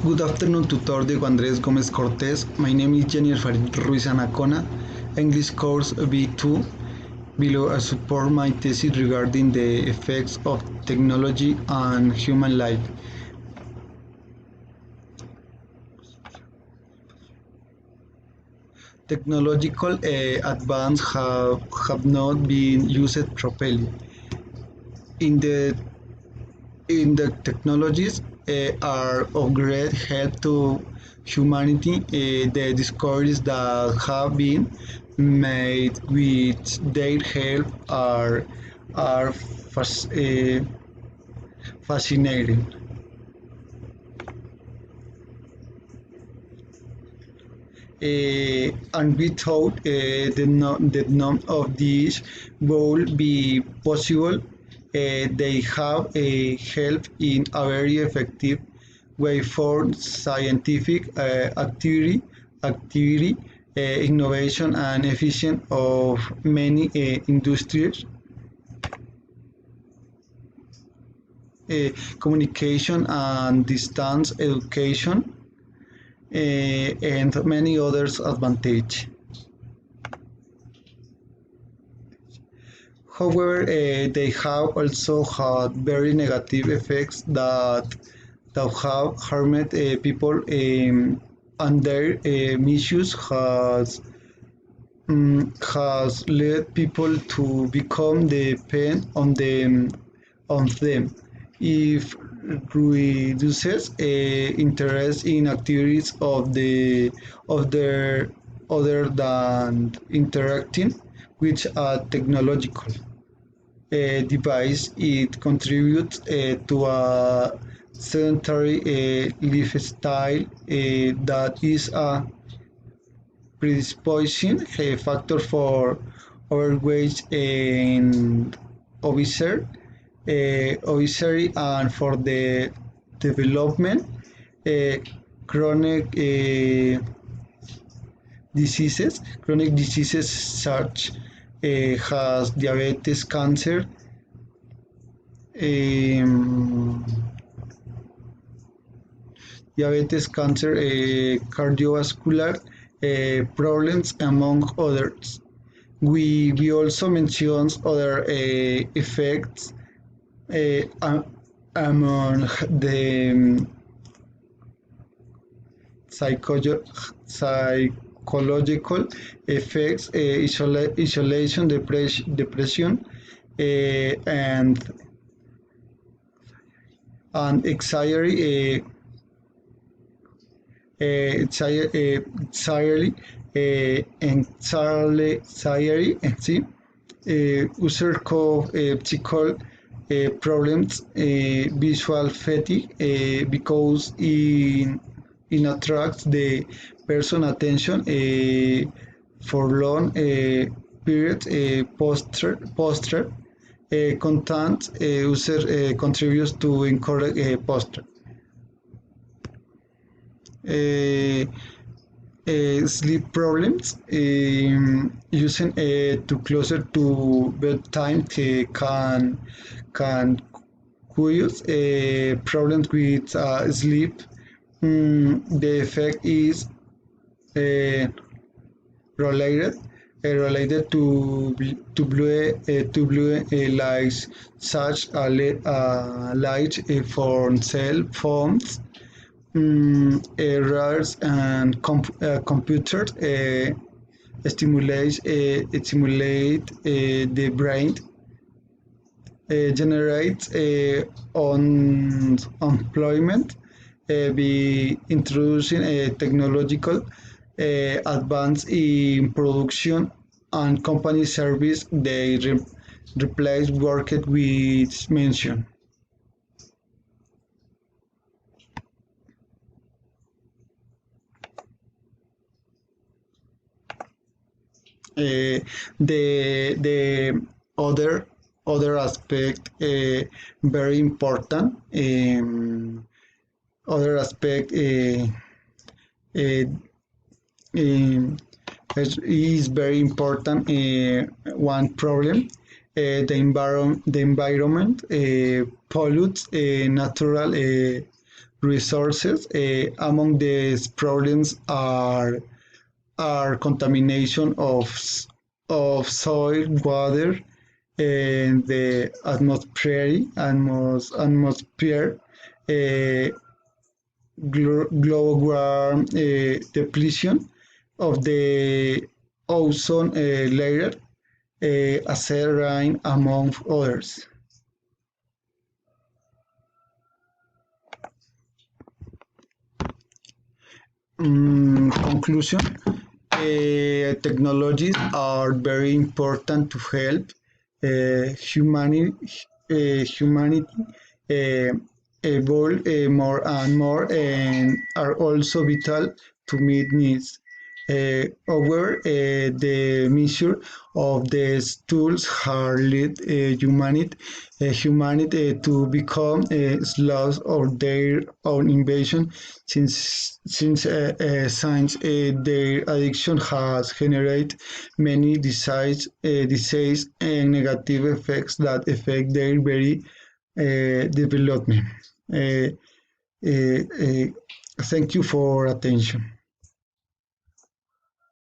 Good afternoon, tutor Diego Andrés Gómez Cortés. My name is Jenier Farid Ruiz Anacona, English course B2. Below I support my thesis regarding the effects of technology on human life. Technological advances have not been used properly. In the technologies are of great help to humanity. The discoveries that have been made with their help are fascinating. And we thought that none of these would be possible. They have a help in a very effective way for scientific activity, innovation, and efficient of many industries. Communication and distance education, and many others advantage. However, they have also had very negative effects that have harmed people, and their misuse has led people to become dependent on them. If reduces interest in activities of their other than interacting with a technological device, it contributes to a sedentary lifestyle that is a predisposing factor for overweight and obesity, and for the development uh, chronic chronic diseases such as diabetes, cancer, um, cardiovascular problems, among others. We also mentioned other effects among the psychological effects, isolation, depression, and anxiety, sí, user psychological problems, visual fatigue, because it attracts the person attention for long periods. Posture content user contributes to incorrect posture. Uh, Sleep problems, using too closer to bedtime can cause problems with sleep. The effect is uh, related to blue lights, such as light from cell phones, errors, and computers stimulate the brain, generates unemployment. Be introducing a technological advance in production and company service. They replace work with mention. The other aspect, very important, other aspect uh, um, is very important. One problem, the environment pollutes natural resources. Among these problems are contamination of soil, water, and the atmosphere, uh, global depletion of the ozone layer, acid rain, among others. Conclusion: technologies are very important to help humanity uh, evolve more and more, and are also vital to meet needs. However, the measure of these tools has led humanity to become slaves of their own invention. Since science, their addiction has generated many disease and negative effects that affect their very development. Uh, uh, Thank you for attention.